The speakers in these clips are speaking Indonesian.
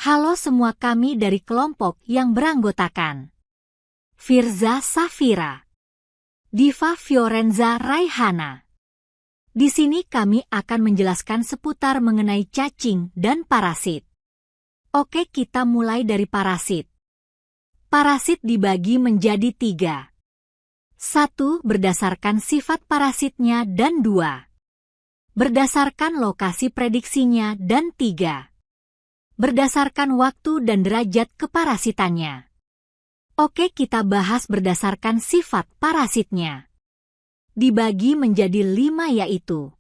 Halo semua, kami dari kelompok yang beranggotakan Firza Safira, Diva Fiorenza Raihana. Di sini kami akan menjelaskan seputar mengenai cacing dan parasit. Oke, kita mulai dari parasit. Parasit dibagi menjadi 3. 1. Berdasarkan sifat parasitnya, dan 2. Berdasarkan lokasi prediksinya, dan 3. Berdasarkan waktu dan derajat keparasitannya. Oke, kita bahas berdasarkan sifat parasitnya. Dibagi menjadi 5, yaitu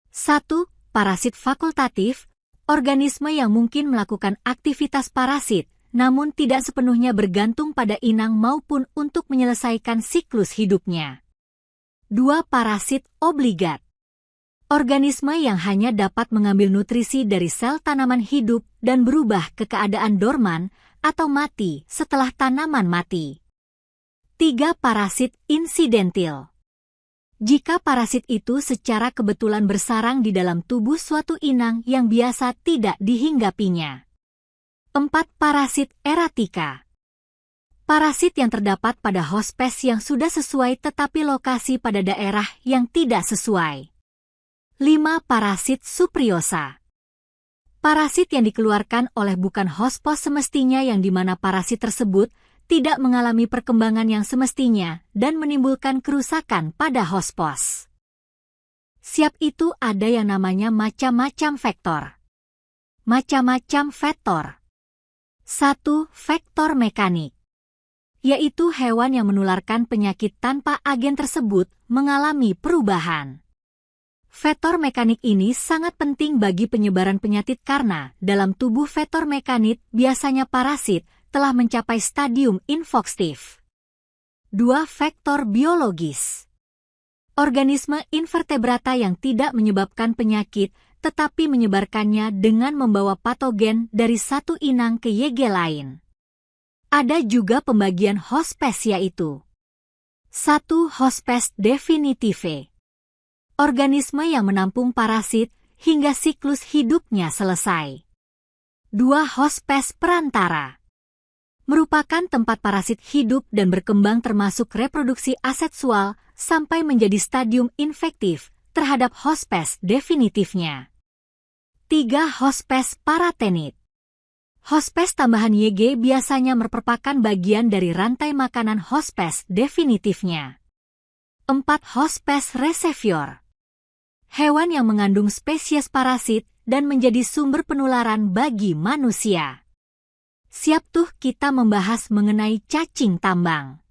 1. Parasit fakultatif, organisme yang mungkin melakukan aktivitas parasit, namun tidak sepenuhnya bergantung pada inang maupun untuk menyelesaikan siklus hidupnya. 2. Parasit obligat, organisme yang hanya dapat mengambil nutrisi dari sel tanaman hidup dan berubah ke keadaan dorman atau mati setelah tanaman mati. 3. Parasit insidentil, jika parasit itu secara kebetulan bersarang di dalam tubuh suatu inang yang biasa tidak dihinggapinya. 4. Parasit eratika, parasit yang terdapat pada hospes yang sudah sesuai tetapi lokasi pada daerah yang tidak sesuai. 5. Parasit supriosa, parasit yang dikeluarkan oleh bukan hospes semestinya, yang dimana parasit tersebut tidak mengalami perkembangan yang semestinya dan menimbulkan kerusakan pada hospes. Siap, itu ada yang namanya macam-macam vektor. Macam-macam vektor. 1. Vektor mekanik, yaitu hewan yang menularkan penyakit tanpa agen tersebut mengalami perubahan. Vektor mekanik ini sangat penting bagi penyebaran penyakit karena dalam tubuh vektor mekanik biasanya parasit telah mencapai stadium infektif. 2. Vektor biologis, organisme invertebrata yang tidak menyebabkan penyakit tetapi menyebarkannya dengan membawa patogen dari satu inang ke YG lain. Ada juga pembagian hospes, yaitu 1. Hospes definitive, organisme yang menampung parasit hingga siklus hidupnya selesai. 2. Hospes perantara, merupakan tempat parasit hidup dan berkembang termasuk reproduksi aseksual sampai menjadi stadium infektif terhadap hospes definitifnya. 3. Hospes paratenit, hospes tambahan YG biasanya merupakan bagian dari rantai makanan hospes definitifnya. 4. Hospes reservoir, hewan yang mengandung spesies parasit dan menjadi sumber penularan bagi manusia. Siap tuh, kita membahas mengenai cacing tambang.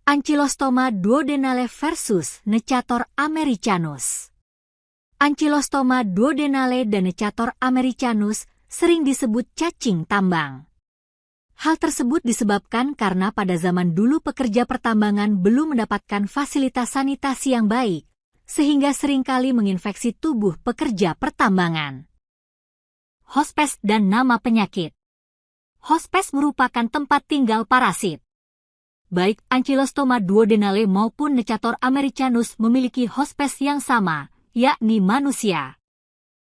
Ankylostoma duodenale versus Necator americanus. Ankylostoma duodenale dan Necator americanus sering disebut cacing tambang. Hal tersebut disebabkan karena pada zaman dulu pekerja pertambangan belum mendapatkan fasilitas sanitasi yang baik, sehingga seringkali menginfeksi tubuh pekerja pertambangan. Hospes dan nama penyakit. Hospes merupakan tempat tinggal parasit. Baik Ankylostoma duodenale maupun Necator americanus memiliki hospes yang sama, yakni manusia.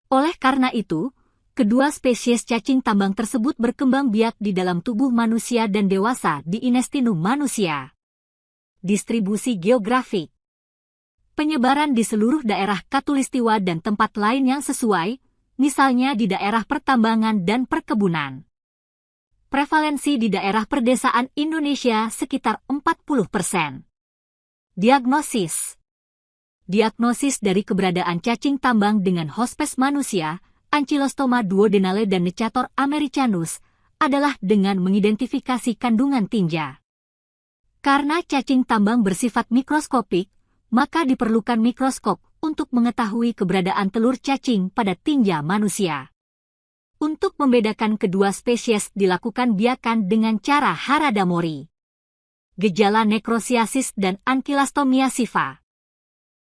Oleh karena itu, kedua spesies cacing tambang tersebut berkembang biak di dalam tubuh manusia dan dewasa di intestinum manusia. Distribusi geografik, penyebaran di seluruh daerah khatulistiwa dan tempat lain yang sesuai, misalnya di daerah pertambangan dan perkebunan. Prevalensi di daerah perdesaan Indonesia sekitar 40%. Diagnosis. Diagnosis dari keberadaan cacing tambang dengan hospes manusia, Ankylostoma duodenale dan Necator americanus, adalah dengan mengidentifikasi kandungan tinja. Karena cacing tambang bersifat mikroskopik, maka diperlukan mikroskop untuk mengetahui keberadaan telur cacing pada tinja manusia. Untuk membedakan kedua spesies dilakukan biakan dengan cara Harada-Mori. Gejala nekrosiasis dan ankylostomia siva.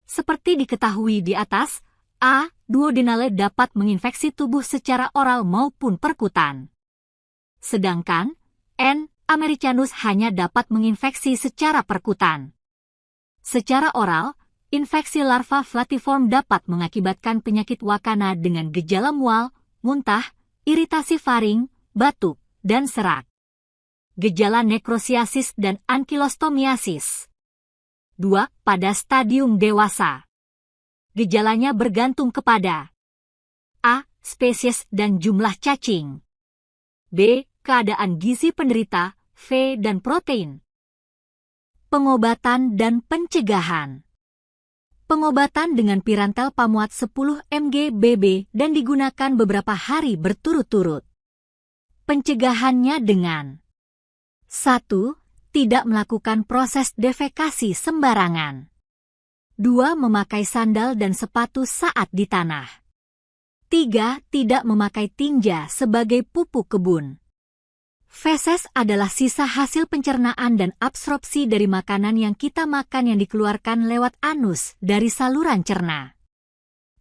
Seperti diketahui di atas, A. duodenale dapat menginfeksi tubuh secara oral maupun perkutan. Sedangkan N. americanus hanya dapat menginfeksi secara perkutan. Secara oral, infeksi larva flatiform dapat mengakibatkan penyakit wakana dengan gejala mual, muntah, iritasi faring, batuk, dan serak. Gejala nekrosiasis dan ankilostomiasis. 2. Pada stadium dewasa. Gejalanya bergantung kepada A. Spesies dan jumlah cacing. B. Keadaan gizi penderita, V dan protein. Pengobatan dan pencegahan. Pengobatan dengan pirantel pamuat 10 mg BB dan digunakan beberapa hari berturut-turut. Pencegahannya dengan 1. Tidak melakukan proses defekasi sembarangan. 2. Memakai sandal dan sepatu saat di tanah. 3. Tidak memakai tinja sebagai pupuk kebun. Feses adalah sisa hasil pencernaan dan absorpsi dari makanan yang kita makan yang dikeluarkan lewat anus dari saluran cerna.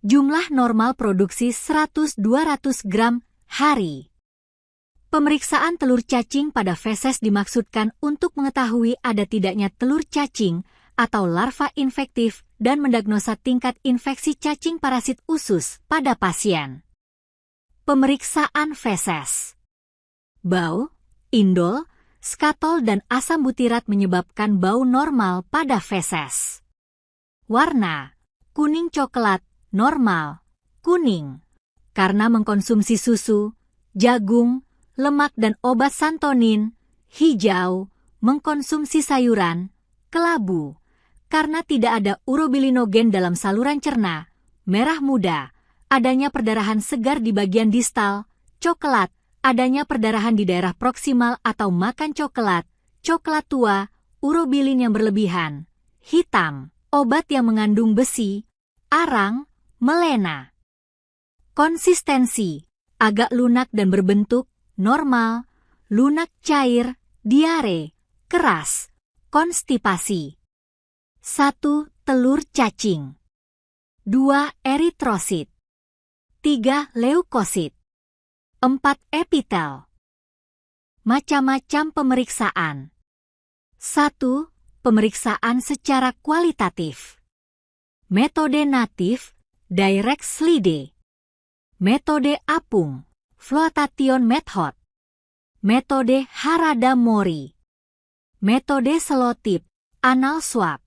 Jumlah normal produksi 100-200 gram hari. Pemeriksaan telur cacing pada feses dimaksudkan untuk mengetahui ada tidaknya telur cacing atau larva infektif dan mendiagnosa tingkat infeksi cacing parasit usus pada pasien. Pemeriksaan feses. Bau, indol, skatol dan asam butirat menyebabkan bau normal pada feses. Warna, kuning coklat, normal, kuning. Karena mengkonsumsi susu, jagung, lemak dan obat santonin, hijau, mengkonsumsi sayuran, kelabu. Karena tidak ada urobilinogen dalam saluran cerna, merah muda, adanya perdarahan segar di bagian distal, coklat, adanya perdarahan di daerah proksimal atau makan coklat, coklat tua, urobilin yang berlebihan, hitam, obat yang mengandung besi, arang, melena. Konsistensi, agak lunak dan berbentuk, normal, lunak cair, diare, keras, konstipasi. 1. Telur cacing. 2. Eritrosit. 3. Leukosit. 4. Epitel. Macam-macam pemeriksaan. 1. Pemeriksaan secara kualitatif. Metode natif, direct slide. Metode apung, flotation method. Metode Harada-Mori. Metode selotip, anal swab.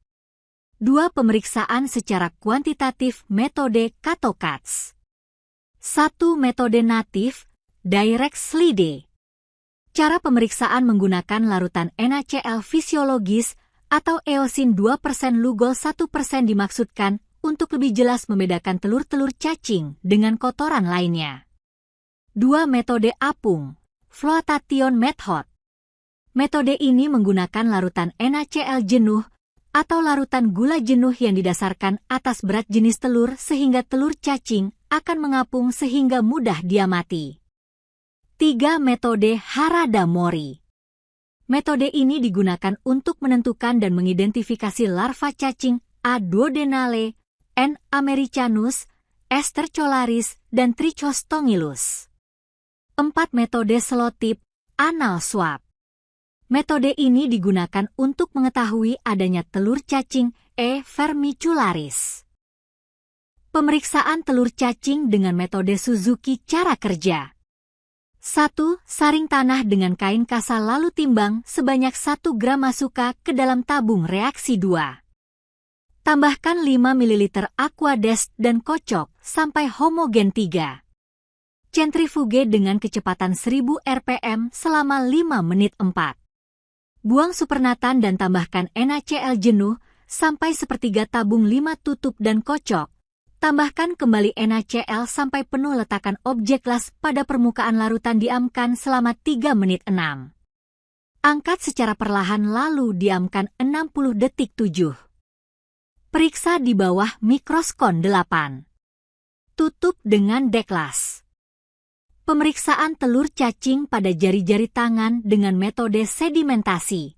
2. Pemeriksaan secara kuantitatif metode Kato-Katz. 1. Metode natif, direct slide. Cara pemeriksaan menggunakan larutan NaCl fisiologis atau eosin 2% lugol 1% dimaksudkan untuk lebih jelas membedakan telur-telur cacing dengan kotoran lainnya. 2. Metode apung, flotation method. Metode ini menggunakan larutan NaCl jenuh atau larutan gula jenuh yang didasarkan atas berat jenis telur sehingga telur cacing akan mengapung sehingga mudah dia mati. 3. Metode Harada-Mori. Metode ini digunakan untuk menentukan dan mengidentifikasi larva cacing A. duodenale, N. americanus, S. tercolaris, dan Trichostongylus. 4. Metode selotip, anal swab. Metode ini digunakan untuk mengetahui adanya telur cacing E. vermicularis. Pemeriksaan telur cacing dengan metode Suzuki cara kerja. 1. Saring tanah dengan kain kasa lalu timbang sebanyak 1 gram masuka ke dalam tabung reaksi 2. Tambahkan 5 ml Aquadest dan kocok sampai homogen 3. Centrifuge dengan kecepatan 1000 rpm selama 5 menit 4. Buang supernatan dan tambahkan NaCl jenuh sampai sepertiga tabung 5 tutup dan kocok. Tambahkan kembali NaCl sampai penuh letakkan objek las pada permukaan larutan diamkan selama 3 menit 6. Angkat secara perlahan lalu diamkan 60 detik 7. Periksa di bawah mikroskop 8. Tutup dengan deklas. Pemeriksaan telur cacing pada jari-jari tangan dengan metode sedimentasi.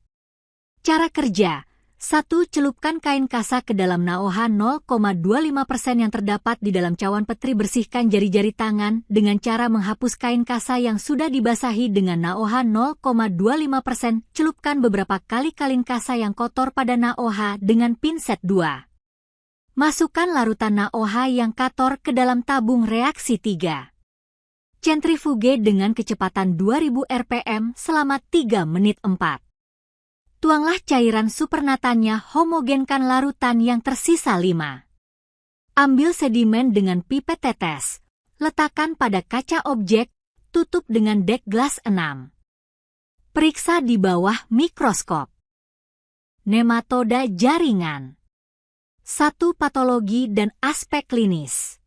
Cara kerja. 1. Celupkan kain kasa ke dalam NaOH 0,25% yang terdapat di dalam cawan petri. Bersihkan jari-jari tangan dengan cara menghapus kain kasa yang sudah dibasahi dengan NaOH 0,25%. Celupkan beberapa kali kain kasa yang kotor pada NaOH dengan pinset 2. Masukkan larutan NaOH yang kotor ke dalam tabung reaksi 3. Sentrifuge dengan kecepatan 2000 rpm selama 3 menit 4. Tuanglah cairan supernatannya, homogenkan larutan yang tersisa 5. Ambil sedimen dengan pipet tetes. Letakkan pada kaca objek, tutup dengan dek gelas 6. Periksa di bawah mikroskop. Nematoda jaringan. 1. Patologi dan aspek klinis.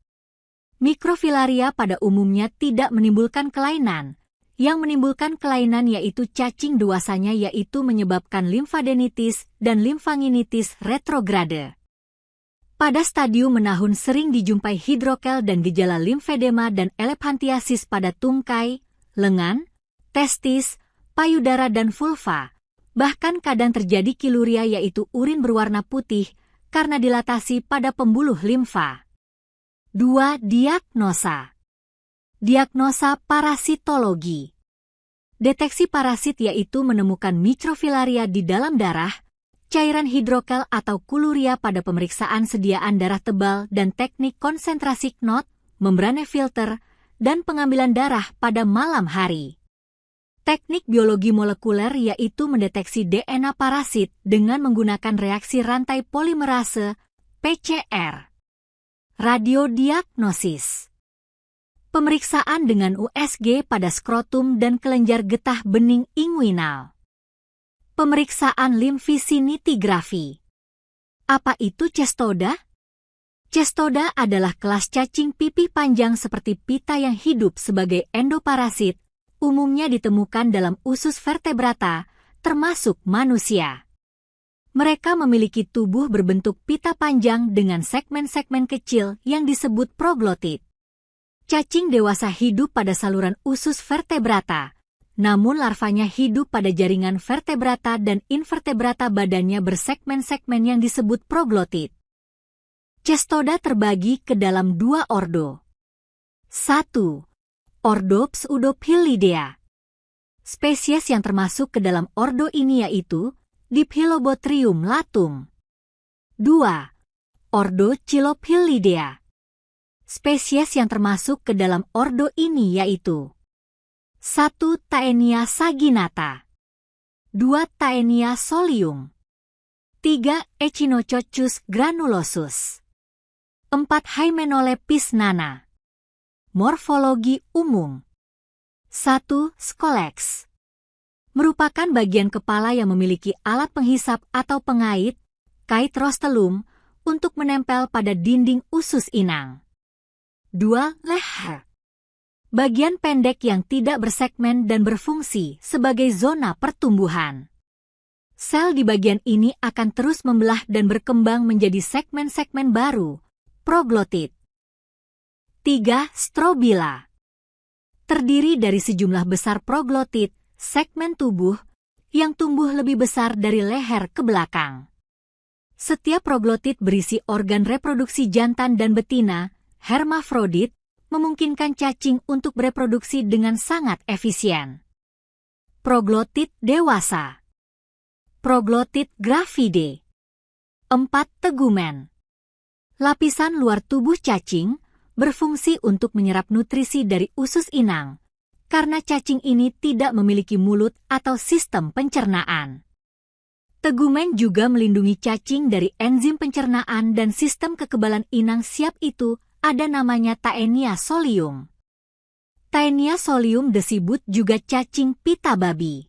Mikrofilaria pada umumnya tidak menimbulkan kelainan. Yang menimbulkan kelainan yaitu cacing dewasanya, yaitu menyebabkan limfadenitis dan limfanginitis retrograde. Pada stadium menahun sering dijumpai hidrokel dan gejala limfedema dan elephantiasis pada tungkai, lengan, testis, payudara dan vulva. Bahkan kadang terjadi kiluria yaitu urin berwarna putih karena dilatasi pada pembuluh limfa. 2. Diagnosa. Diagnosa parasitologi. Deteksi parasit yaitu menemukan mikrofilaria di dalam darah, cairan hidrokel atau kuluria pada pemeriksaan sediaan darah tebal dan teknik konsentrasi knot, membrane filter, dan pengambilan darah pada malam hari. Teknik biologi molekuler yaitu mendeteksi DNA parasit dengan menggunakan reaksi rantai polimerase, PCR. Radiodiagnosis. Pemeriksaan dengan USG pada skrotum dan kelenjar getah bening inguinal. Pemeriksaan limfisinigrafi. Apa itu cestoda? Cestoda adalah kelas cacing pipih panjang seperti pita yang hidup sebagai endoparasit, umumnya ditemukan dalam usus vertebrata, termasuk manusia. Mereka memiliki tubuh berbentuk pita panjang dengan segmen-segmen kecil yang disebut proglotit. Cacing dewasa hidup pada saluran usus vertebrata, namun larvanya hidup pada jaringan vertebrata dan invertebrata badannya bersegmen-segmen yang disebut proglotit. Cestoda terbagi ke dalam 2 ordo. 1. Ordo Pseudophilidea. Spesies yang termasuk ke dalam ordo ini yaitu Diphylobothrium latum. 2. Ordo Chilophilidea. Spesies yang termasuk ke dalam ordo ini yaitu 1. Taenia saginata. 2. Taenia solium. 3. Echinococcus granulosus. 4. Hymenopletis nana. Morfologi umum. 1. Scolex. Merupakan bagian kepala yang memiliki alat penghisap atau pengait, kait rostellum, untuk menempel pada dinding usus inang. 2. Leher. Bagian pendek yang tidak bersegmen dan berfungsi sebagai zona pertumbuhan. Sel di bagian ini akan terus membelah dan berkembang menjadi segmen-segmen baru, proglotit. 3. Strobila. Terdiri dari sejumlah besar proglotit, segmen tubuh, yang tumbuh lebih besar dari leher ke belakang. Setiap proglotit berisi organ reproduksi jantan dan betina, hermafrodit, memungkinkan cacing untuk bereproduksi dengan sangat efisien. Proglotit dewasa. Proglotit gravide. 4. Tegumen. Lapisan luar tubuh cacing berfungsi untuk menyerap nutrisi dari usus inang, karena cacing ini tidak memiliki mulut atau sistem pencernaan. Tegumen juga melindungi cacing dari enzim pencernaan dan sistem kekebalan inang siap itu ada namanya Taenia solium. Taenia solium disebut juga cacing pita babi.